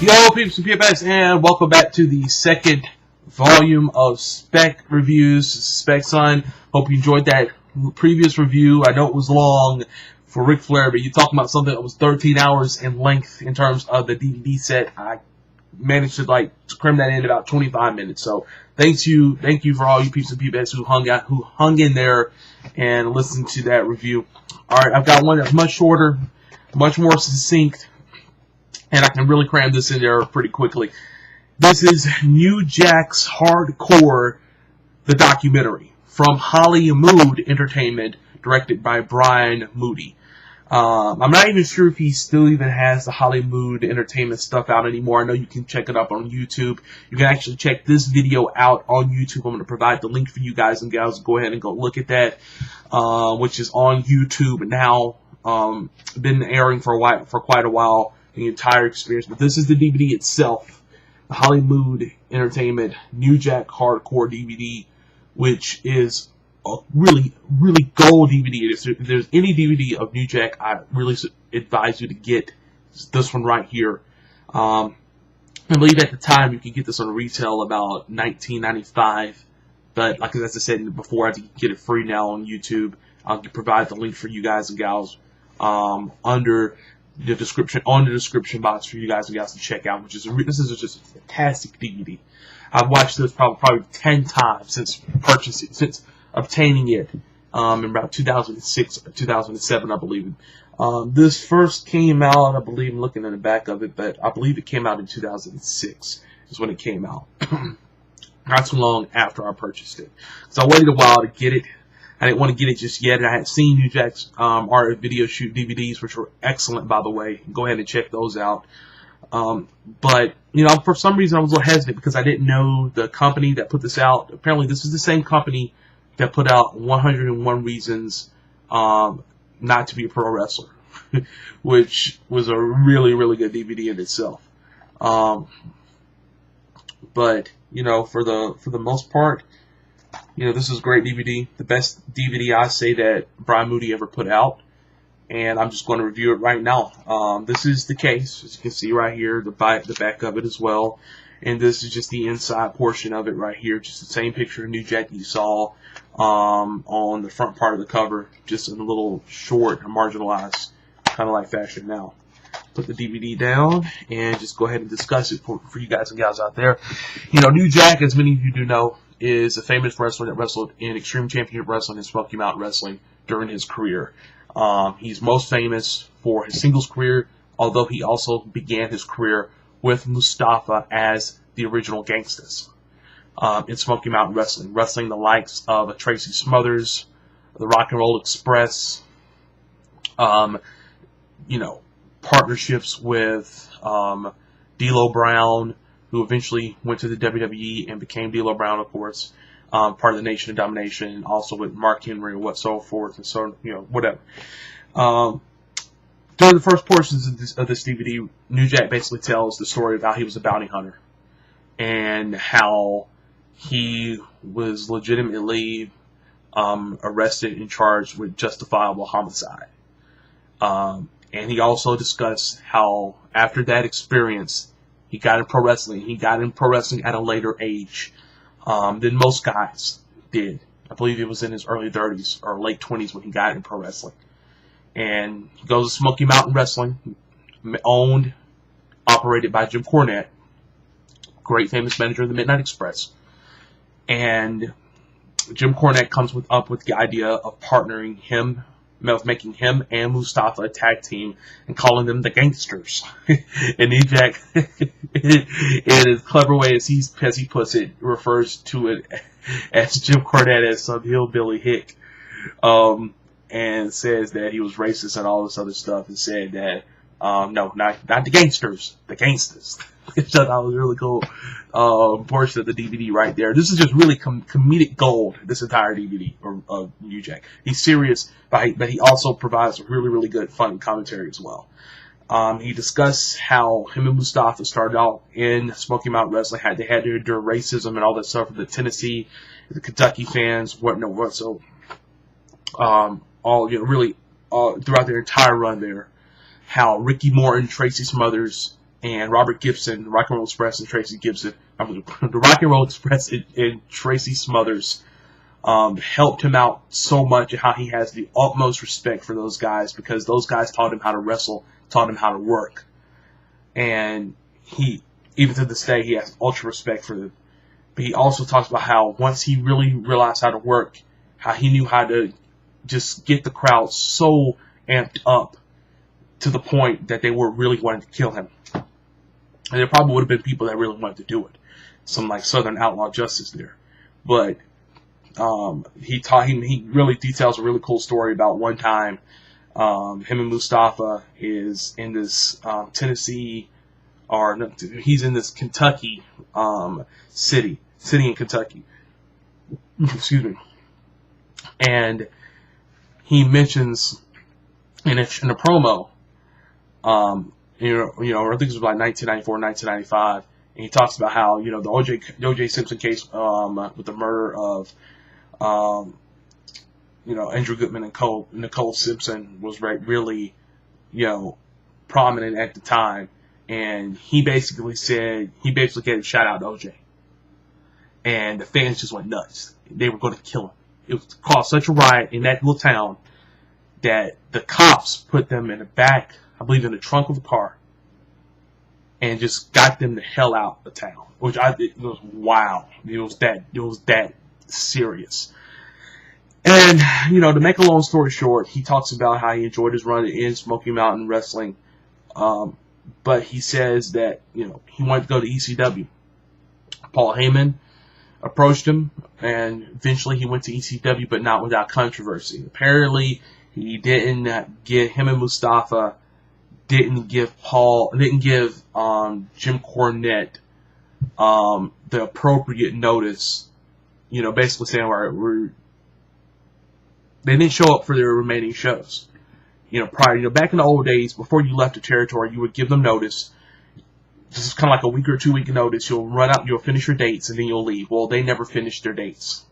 Yo, peeps and peepettes, and welcome back to the second volume of Spec Reviews. Spec Son, hope you enjoyed that previous review. I know it was long for Ric Flair, but you're talking about something that was 13 hours in length in terms of the DVD set. I managed to cram that in about 25 minutes. So thank you for all you peeps and peepettes who hung in there and listened to that review. All right, I've got one that's much shorter, much more succinct, and I can really cram this in there pretty quickly. This is New Jack's Hardcore, the documentary, from Hollywood Entertainment, directed by Brian Moody. I'm not even sure if he still even has the Hollywood Entertainment stuff out anymore. I know you can check it up on YouTube. You can actually check this video out on YouTube. I'm going to provide the link for you guys and gals. Go ahead and go look at that, which is on YouTube now. Been airing for quite a while, the entire experience. But this is the DVD itself, the Hollywood Entertainment New Jack Hardcore DVD, which is a really, really gold DVD. If there's any DVD of New Jack, I really advise you to get this one right here. I believe at the time you could get this on retail about $19.95, but like as I said before, I think you can get it free now on YouTube. I'll provide the link for you guys and gals under the description, on the description box for you guys and gals to check out. This is just a fantastic DVD. I've watched this probably 10 times since obtaining it in about 2006 or 2007, I believe. This first came out, I believe, I'm looking at the back of it, but I believe it came out in 2006 is when it came out. Not too long after I purchased it. So I waited a while to get it. I didn't want to get it just yet, and I had seen New Jack's art video shoot DVDs, which were excellent, by the way. Go ahead and check those out. But, you know, for some reason I was a little hesitant because I didn't know the company that put this out. Apparently this is the same company that put out 101 Reasons Not to Be a Pro Wrestler, which was a really, really good DVD in itself. But, you know, for the most part, you know, this is a great DVD, the best DVD I say that Brian Moody ever put out, and I'm just going to review it right now. This is the case, as you can see right here, the back of it as well, and this is just the inside portion of it right here, just the same picture of New Jack you saw on the front part of the cover, just in a little short, marginalized kind of like fashion. Now, put the DVD down and just go ahead and discuss it for you guys and gals out there. You know, New Jack, as many of you do know, is a famous wrestler that wrestled in Extreme Championship Wrestling and Smoky Mountain Wrestling during his career. He's most famous for his singles career, although he also began his career with Mustafa as the original Gangstas in Smoky Mountain Wrestling, wrestling the likes of Tracy Smothers, the Rock and Roll Express, you know, partnerships with D'Lo Brown, who eventually went to the WWE and became D'Lo Brown, of course, part of the Nation of Domination, also with Mark Henry and what so forth and so, you know, whatever. During the first portions of this DVD, New Jack basically tells the story of how he was a bounty hunter and how he was legitimately arrested and charged with justifiable homicide. And he also discussed how after that experience, he got in pro wrestling. He got in pro wrestling at a later age than most guys did. I believe he was in his early 30s or late 20s when he got in pro wrestling. And he goes to Smoky Mountain Wrestling, owned, operated by Jim Cornette, great famous manager of the Midnight Express. And Jim Cornette comes up with the idea of partnering him, of making him and Mustafa a tag team and calling them the Gangsters. And New Jack, in a clever way as he puts it, refers to it as Jim Cornette as some hillbilly hick, and says that he was racist and all this other stuff, and said that no, not the Gangsters, the Gangstas. Which I thought was a really cool portion of the DVD right there. This is just really comedic gold, this entire DVD of New Jack. He's serious, but he also provides a really, really good fun commentary as well. He discussed how him and Mustafa started out in Smoky Mountain Wrestling, they had to endure racism and all that stuff from the Tennessee, the Kentucky fans, so all, you know, really throughout their entire run there, how Ricky Morton, Tracy Smothers, and Robert Gibson, the Rock and Roll Express, and Tracy Gibson, the Rock and Roll Express and Tracy Smothers, helped him out so much, and how he has the utmost respect for those guys, because those guys taught him how to wrestle, taught him how to work. And he, even to this day, he has ultra respect for them. But he also talks about how once he really realized how to work, how he knew how to just get the crowd so amped up to the point that they were really wanting to kill him. And there probably would have been people that really wanted to do it. Some like Southern Outlaw Justice there. But he really details a really cool story about one time him and Mustafa is in this Tennessee, or no, he's in this Kentucky city in Kentucky. Excuse me. And he mentions in a promo, I think it was like 1994, 1995, and he talks about how, the O.J. Simpson case with the murder of, Andrew Goodman and Nicole Simpson was really, prominent at the time, and he basically gave a shout out to O.J. And the fans just went nuts. They were going to kill him. It caused such a riot in that little town that the cops put them in the back, I believe in the trunk of a car, and just got them the hell out of town. Which it was wow. It was that serious. And, to make a long story short, he talks about how he enjoyed his run in Smoky Mountain Wrestling. But he says that, he wanted to go to ECW. Paul Heyman approached him, and eventually he went to ECW, but not without controversy. Apparently, he didn't get him and Mustafa didn't give Jim Cornette the appropriate notice. Basically saying they didn't show up for their remaining shows. Prior, back in the old days, before you left the territory, you would give them notice. This is kind of like a week or 2 week notice. You'll run out, you'll finish your dates, and then you'll leave. Well, they never finished their dates.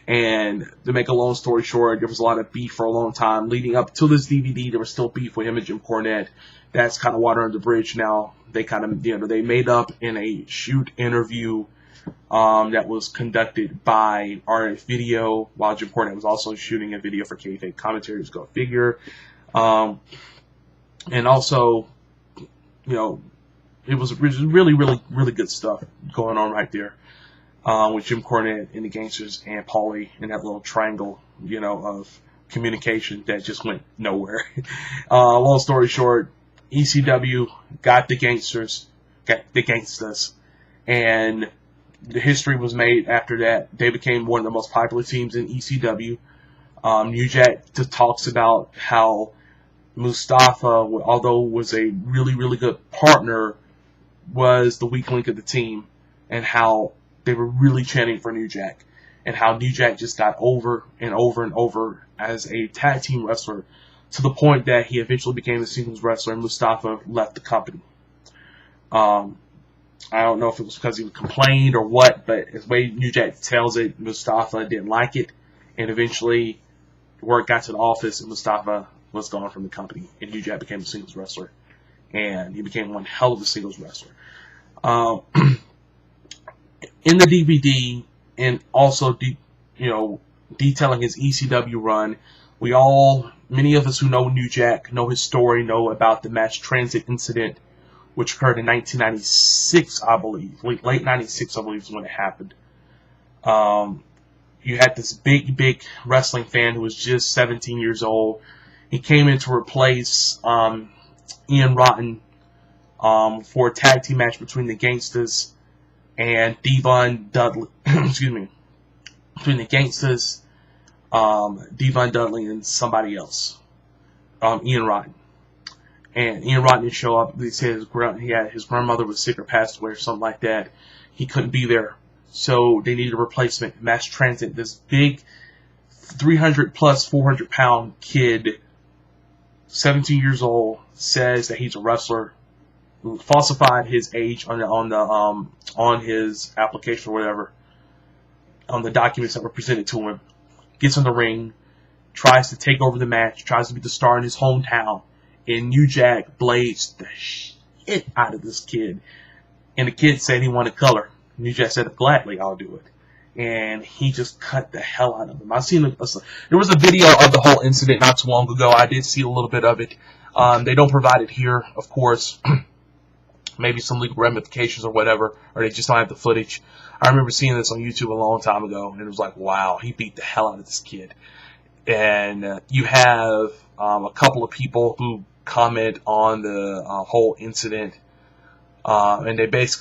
And to make a long story short, there was a lot of beef for a long time. Leading up to this DVD, there was still beef with him and Jim Cornette. That's kind of water under the bridge now. They kind of, they made up in a shoot interview that was conducted by RF Video, while Jim Cornette was also shooting a video for Kayfabe Commentaries. Go figure. And also, it was really, really, really good stuff going on right there. With Jim Cornette and the Gangsters and Paulie in that little triangle, of communication that just went nowhere. Long story short, ECW got the Gangsters, and the history was made after that. They became one of the most popular teams in ECW. New Jack just talks about how Mustafa, although was a really, really good partner, was the weak link of the team, and how they were really chanting for New Jack, and how New Jack just got over and over and over as a tag team wrestler, to the point that he eventually became a singles wrestler, and Mustafa left the company. I don't know if it was because he complained or what, but the way New Jack tells it, Mustafa didn't like it, and eventually word got to the office, and Mustafa was gone from the company, and New Jack became a singles wrestler, and he became one hell of a singles wrestler. In the DVD, and also detailing his ECW run, many of us who know New Jack, know his story, know about the mass transit incident, which occurred in 1996, I believe. Late 96, I believe, is when it happened. You had this big wrestling fan who was just 17 years old. He came in to replace Ian Rotten for a tag team match between the Gangsters and Devon Dudley. Excuse me. Between the Gangsters, Devon Dudley, and somebody else. Ian Rotten. And Ian Rotten didn't show up. They said his grandmother was sick or passed away or something like that. He couldn't be there. So they needed a replacement. Mass Transit, this big 300 plus 400 pound kid, 17 years old, says that he's a wrestler, who falsified his age on his application or whatever, on the documents that were presented to him, gets in the ring, tries to take over the match, tries to be the star in his hometown, and New Jack blazed the shit out of this kid. And the kid said he wanted color. New Jack said, gladly, I'll do it. And he just cut the hell out of him. There was a video of the whole incident not too long ago. I did see a little bit of it. They don't provide it here, of course. Maybe some legal ramifications or whatever, or they just don't have the footage. I remember seeing this on YouTube a long time ago, and it was like, wow, he beat the hell out of this kid. And you have a couple of people who comment on the whole incident, and they basically